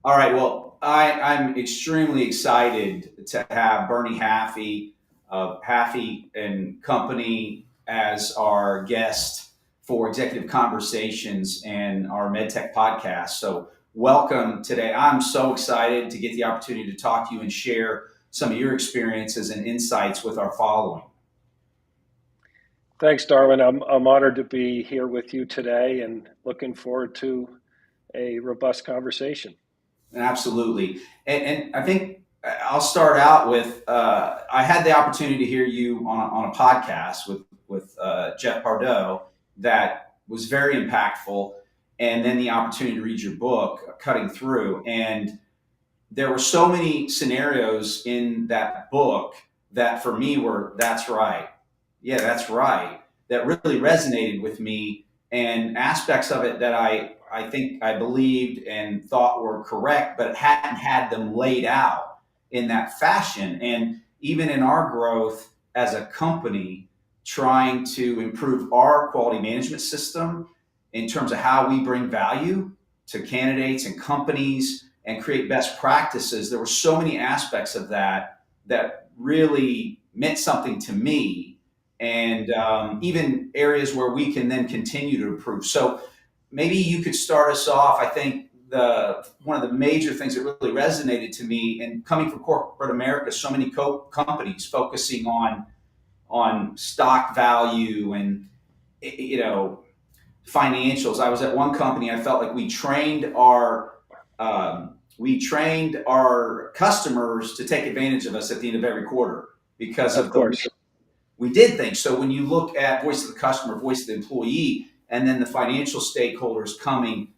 All right. Well, I'm extremely excited to have Bernie Haffey of Haffey and Company as our guest for Executive Conversations and our MedTech podcast. So, welcome today. I'm so excited to get the opportunity to talk to you and share some of your experiences and insights with our following. Thanks, Darwin. I'm honored to be here with you today and looking forward to a robust conversation. Absolutely. And I think I'll start out with I had the opportunity to hear you on a podcast with Jeff Pardo that was very impactful. And then the opportunity to read your book, Cutting Through. And there were so many scenarios in that book that for me were, that's right. Yeah, that's right. That really resonated with me, and aspects of it that I think I believed and thought were correct, but hadn't had them laid out in that fashion. And even in our growth as a company, trying to improve our quality management system in terms of how we bring value to candidates and companies and create best practices, there were so many aspects of that that really meant something to me, and even areas where we can then continue to improve. So maybe you could start us off. I think the one of the major things that really resonated to me, and coming from corporate America, so many companies focusing on stock value and you know financials. I was at one company. I felt like we trained our customers to take advantage of us at the end of every quarter because Of of the way course. we did things. So when you look at voice of the customer, voice of the employee, and then the financial stakeholders coming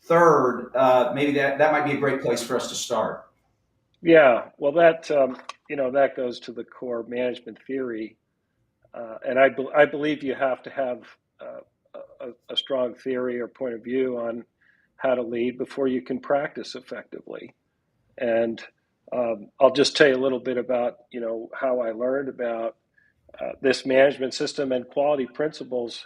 third, maybe that might be a great place for us to start. Yeah. Well, that goes to the core management theory, and I believe you have to have a strong theory or point of view on how to lead before you can practice effectively. And I'll just tell you a little bit about how I learned about this management system and quality principles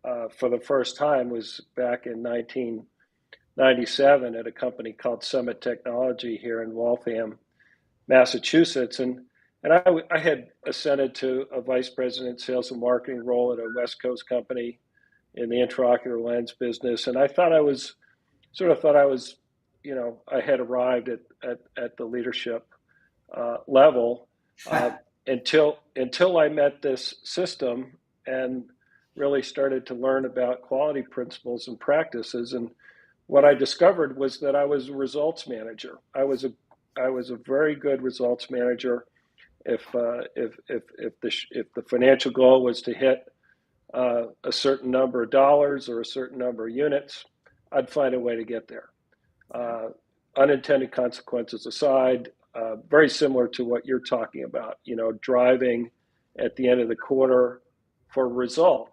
for the first time was back in 1997 at a company called Summit Technology here in Waltham, Massachusetts. And I had ascended to a vice president sales and marketing role at a West Coast company in the intraocular lens business. And I thought I was I had arrived at the leadership level until I met this system and really started to learn about quality principles and practices. And what I discovered was that I was a results manager. I was a very good results manager. If the financial goal was to hit a certain number of dollars or a certain number of units, I'd find a way to get there. Uh, Unintended consequences aside, very similar to what you're talking about, driving at the end of the quarter for result.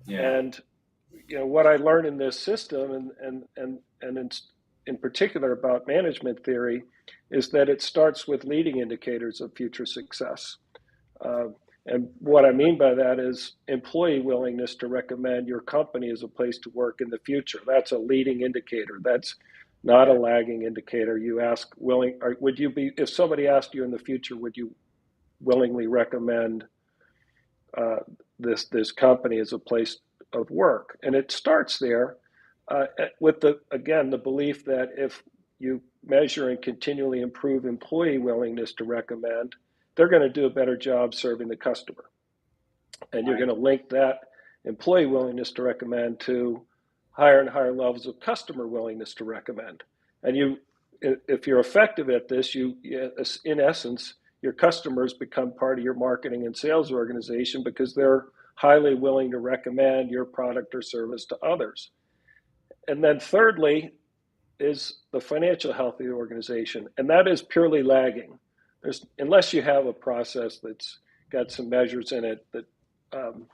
Yeah. And what I learned in this system, and in particular about management theory, is that it starts with leading indicators of future success. Uh, and what I mean by that is employee willingness to recommend your company as a place to work in the future. That's a leading indicator. That's not a lagging indicator. You ask would you be, if somebody asked you in the future, would you willingly recommend uh, this company as a place of work? And it starts there with the belief that if you measure and continually improve employee willingness to recommend, they're going to do a better job serving the customer. And you're Right. going to link that employee willingness to recommend to higher and higher levels of customer willingness to recommend. And if you're effective at this, in essence, your customers become part of your marketing and sales organization because they're highly willing to recommend your product or service to others. And then thirdly is the financial health of the organization, and that is purely lagging. Unless you have a process that's got some measures in it um,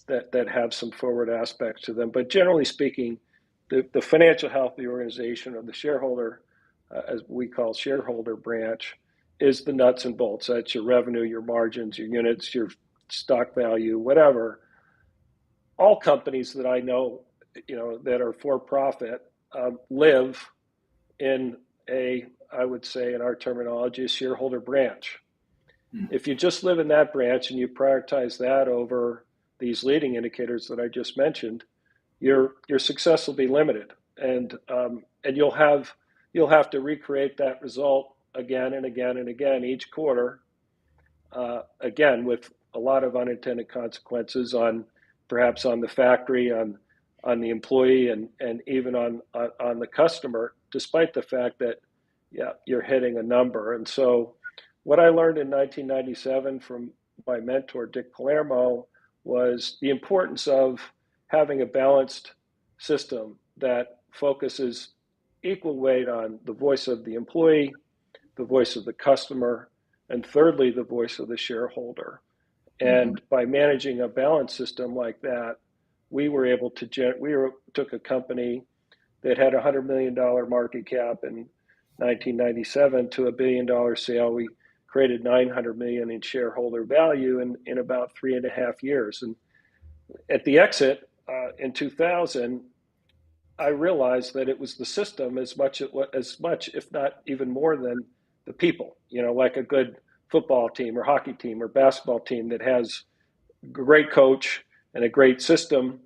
that have some forward aspects to them. But generally speaking, the financial health of the organization, or the shareholder, as we call shareholder branch, is the nuts and bolts. That's your revenue, your margins, your units, your stock value, whatever. All companies that I know, that are for profit, live in I would say in our terminology, a shareholder branch. If you just live in that branch and you prioritize that over these leading indicators that I just mentioned, your success will be limited, and you'll have to recreate that result again and again and again each quarter, again with a lot of unintended consequences on perhaps on the factory, on the employee, and even on the customer, despite the fact that you're hitting a number. And so what I learned in 1997 from my mentor, Dick Palermo, was the importance of having a balanced system that focuses equal weight on the voice of the employee, the voice of the customer, and thirdly, the voice of the shareholder. And by managing a balanced system like that, we were able to took a company that had a $100 million market cap in 1997 to a $1 billion sale. We created $900 million in shareholder value in about 3.5 years. And at the exit in 2000, I realized that it was the system as much, if not even more than the people. You know, like a good football team or hockey team or basketball team that has a great coach and a great system,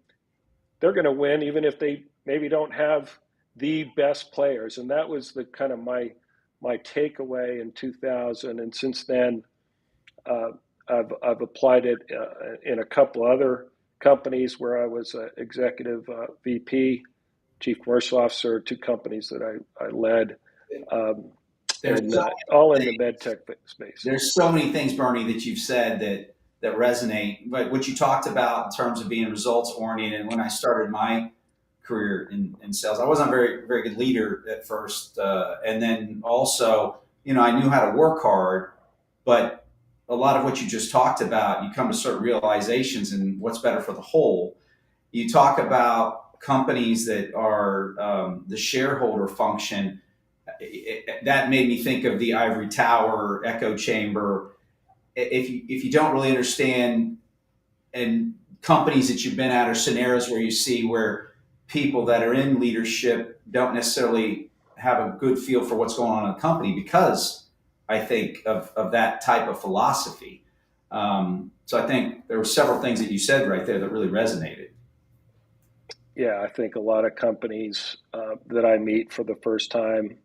they're going to win even if they maybe don't have the best players. And that was the kind of my takeaway in 2000. And since then, I've applied it in a couple other companies where I was executive VP, chief commercial officer, 2 companies that I led, and all in the med tech space. There's so many things, Bernie, that you've said that resonate. But what you talked about in terms of being results oriented, and when I started my career in sales, I wasn't a very good leader at first, and then also, you know, I knew how to work hard, but a lot of what you just talked about, you come to certain realizations and what's better for the whole. You talk about companies that are the shareholder function. That made me think of the ivory tower, echo chamber. If you don't really understand, and companies that you've been at, or scenarios where you see where people that are in leadership don't necessarily have a good feel for what's going on in a company because I think of that type of philosophy. So I think there were several things that you said right there that really resonated. Yeah, I think a lot of companies that I meet for the first time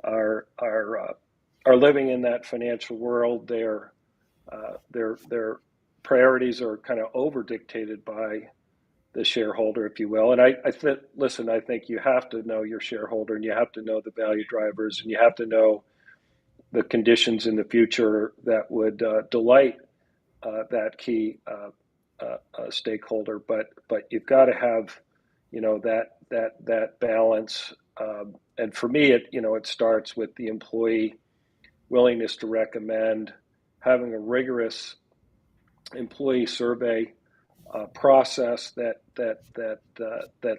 are living in that financial world. Their priorities are kind of over dictated by the shareholder, if you will. And I think you have to know your shareholder, and you have to know the value drivers, and you have to know the conditions in the future that would delight that key stakeholder. But you've got to have, you know, that balance. And for me, it starts with the employee willingness to recommend, having a rigorous employee survey process that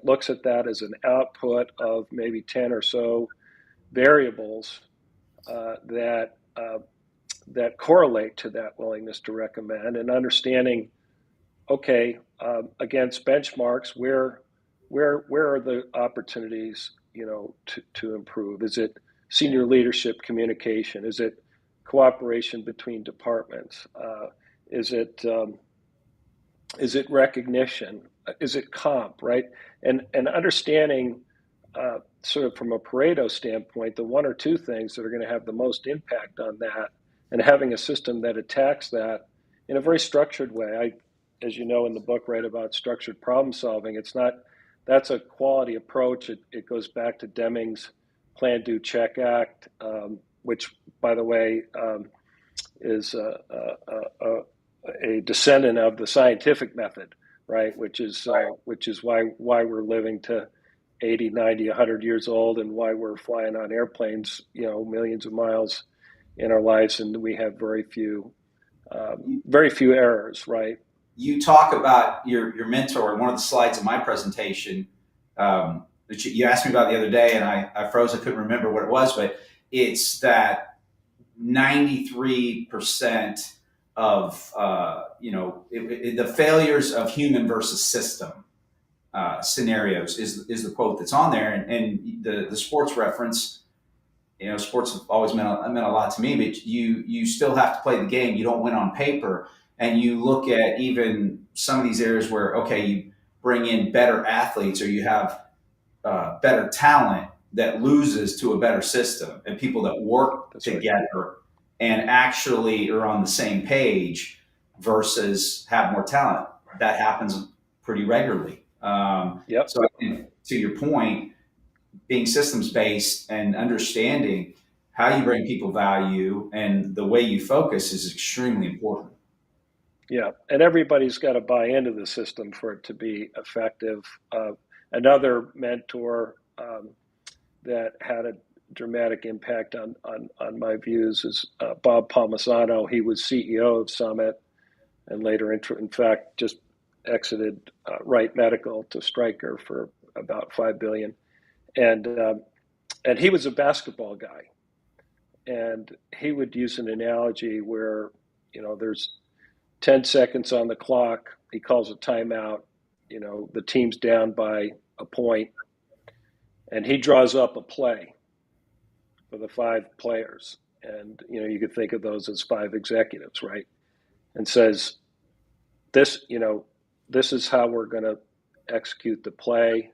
looks at that as an output of maybe 10 or so variables that correlate to that willingness to recommend, and understanding, okay, against benchmarks, where are the opportunities, you know, to improve? Is it senior leadership communication? Is it cooperation between departments? Is it recognition? Is it comp, right? And understanding sort of from a Pareto standpoint, the 1 or 2 things that are going to have the most impact on that, and having a system that attacks that in a very structured way. As you know, in the book, write about structured problem solving. That's a quality approach. It goes back to Deming's Plan, Do, Check, Act, which, by the way, is a descendant of the scientific method, right? Which is why we're living to 80, 90, 100 years old, and why we're flying on airplanes, you know, millions of miles in our lives, and we have very few errors, right? You talk about your mentor in one of the slides of my presentation that you asked me about the other day, and I froze. I couldn't remember what it was, but it's that 93% of the failures of human versus system scenarios is the quote that's on there, and the sports reference. Sports have always meant a lot to me, but you still have to play the game. You don't win on paper, and you look at even some of these areas where okay, you bring in better athletes or you have better talent that loses to a better system, and people that work That's right. together and actually are on the same page versus have more talent. That happens pretty regularly. Yep. So I think to your point, being systems based and understanding how you bring people value and the way you focus is extremely important. Yeah, and everybody's got to buy into the system for it to be effective. Another mentor that had a dramatic impact on my views is Bob Palmisano. He was CEO of Summit and later, in fact, just exited Wright Medical to Stryker for about $5 billion. And he was a basketball guy, and he would use an analogy where there's 10 seconds on the clock. He calls a timeout. The team's down by a point, and he draws up a play for the 5 players. And, you could think of those as 5 executives, right? And says, this is how we're going to execute the play.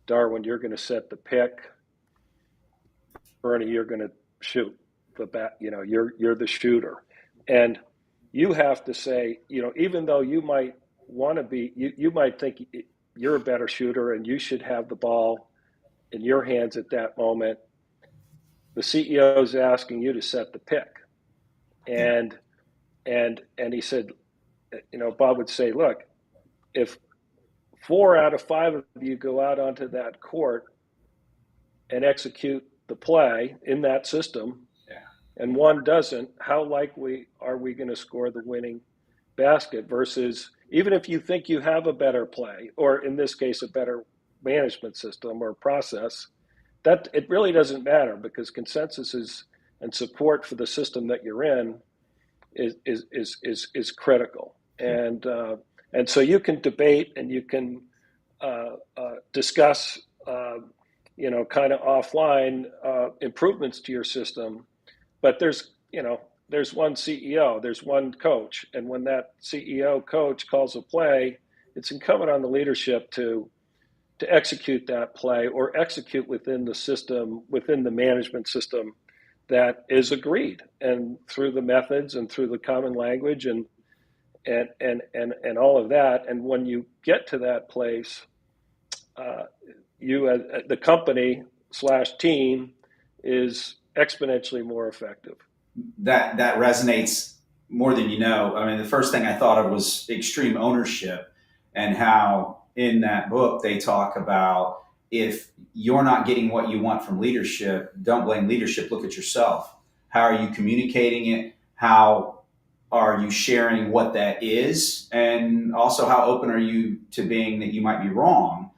Darwin, you're going to set the pick. Bernie, you're going to shoot the bat. You're the shooter. And you have to say, even though you might want to be, you might think you're a better shooter and you should have the ball in your hands at that moment. The CEO is asking you to set the pick. And he said, Bob would say, look, if 4 out of 5 of you go out onto that court and execute the play in that system, and one doesn't, how likely are we going to score the winning basket? Versus, even if you think you have a better play, or in this case, a better management system or process, that it really doesn't matter, because consensus is and support for the system that you're in is critical. And so you can debate and you can discuss kind of offline improvements to your system, but there's one CEO, there's one coach, and when that CEO coach calls a play, it's incumbent on the leadership to execute that play, or execute within the system, within the management system that is agreed, and through the methods and through the common language and all of that. And when you get to that place, you as the company / team is exponentially more effective. That resonates more than you know. I mean, the first thing I thought of was extreme ownership, and how in that book they talk about, if you're not getting what you want from leadership, don't blame leadership, look at yourself. How are you communicating it? How are you sharing what that is? And also, how open are you to being that you might be wrong?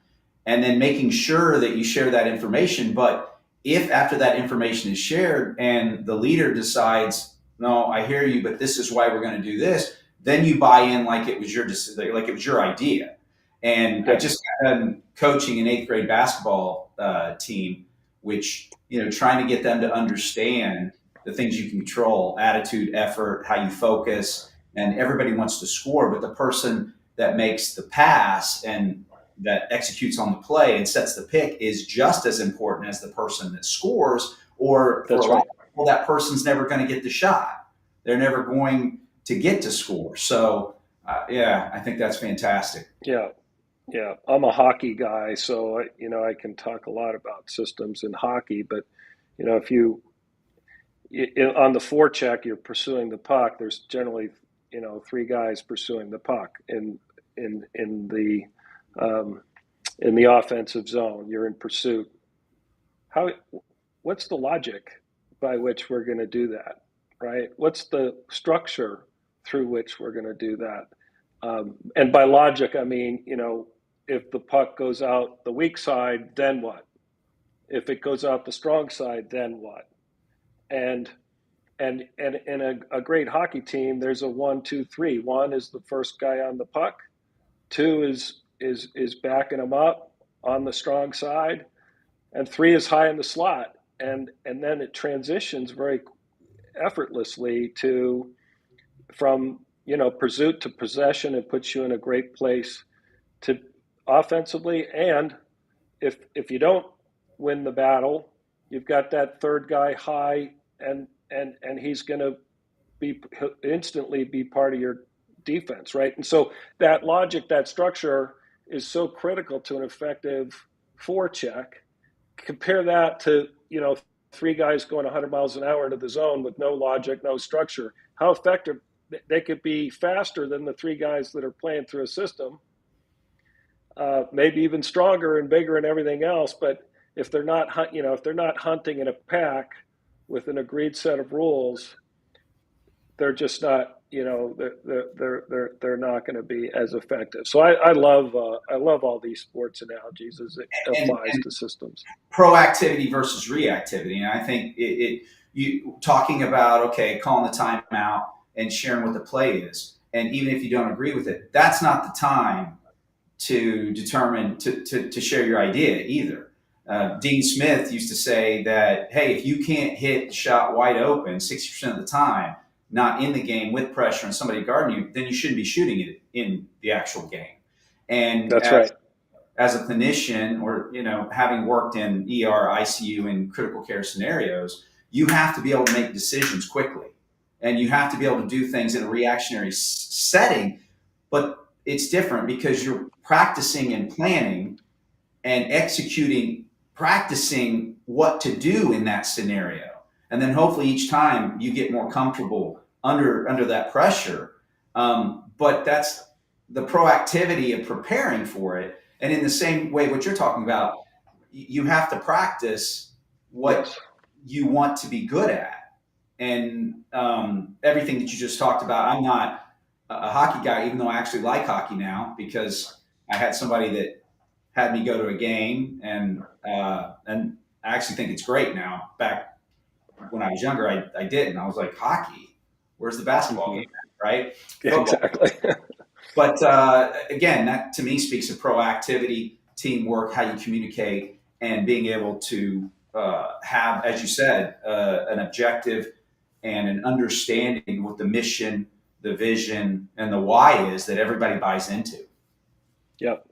And then making sure that you share that information. But if after that information is shared and the leader decides, no, I hear you, but this is why we're going to do this, then you buy in like it was your idea. And I just got done coaching an 8th grade basketball team, which, trying to get them to understand the things you can control: attitude, effort, how you focus. And everybody wants to score, but the person that makes the pass and that executes on the play and sets the pick is just as important as the person that scores. Or for That's a lot right. of people, that person's never going to get the shot. They're never going to get to score. So, I think that's fantastic. Yeah. I'm a hockey guy, so I can talk a lot about systems in hockey. But if you on the forecheck, you're pursuing the puck. There's generally 3 guys pursuing the puck in the offensive zone. You're in pursuit. What's the logic by which we're going to do that, right? What's the structure through which we're going to do that? And by logic, I mean, if the puck goes out the weak side, then what? If it goes out the strong side, then what? And in a great hockey team, there's a 1, 2, 3. 1 is the first guy on the puck. 2 is backing them up on the strong side, and 3 is high in the slot, and then it transitions very effortlessly to from pursuit to possession, and puts you in a great place to offensively. And if you don't win the battle, you've got that third guy high, and he's going to instantly be part of your defense, right? And so that logic, that structure is so critical to an effective forecheck. Compare that to 3 guys going 100 miles an hour into the zone with no logic, no structure. How effective they could be, faster than the 3 guys that are playing through a system, maybe even stronger and bigger and everything else. But if they're not hunting in a pack with an agreed set of rules, they're just not, they're not going to be as effective. So I love all these sports analogies as it applies to systems. Proactivity versus reactivity, and I think you talking about, okay, calling the timeout and sharing what the play is, and even if you don't agree with it, that's not the time to determine to share your idea either. Dean Smith used to say that, hey, if you can't hit the shot wide open 60% of the time, not in the game with pressure and somebody guarding you, then you shouldn't be shooting it in the actual game. And that's right. As a clinician, or having worked in ER, ICU, and critical care scenarios, you have to be able to make decisions quickly, and you have to be able to do things in a reactionary setting. But it's different because you're practicing and planning and executing, practicing what to do in that scenario. And then hopefully each time you get more comfortable under that pressure. But that's the proactivity of preparing for it. And in the same way, what you're talking about, you have to practice what Yes. you want to be good at. And everything that you just talked about, I'm not a hockey guy, even though I actually like hockey now, because I had somebody that had me go to a game, and I actually think it's great now. Back when I was younger, I didn't. I was like, hockey? Where's the basketball game at, right? Yeah, exactly. But again, that to me speaks of proactivity, teamwork, how you communicate, and being able to have, as you said, an objective and an understanding of what the mission, the vision, and the why is that everybody buys into. Yep.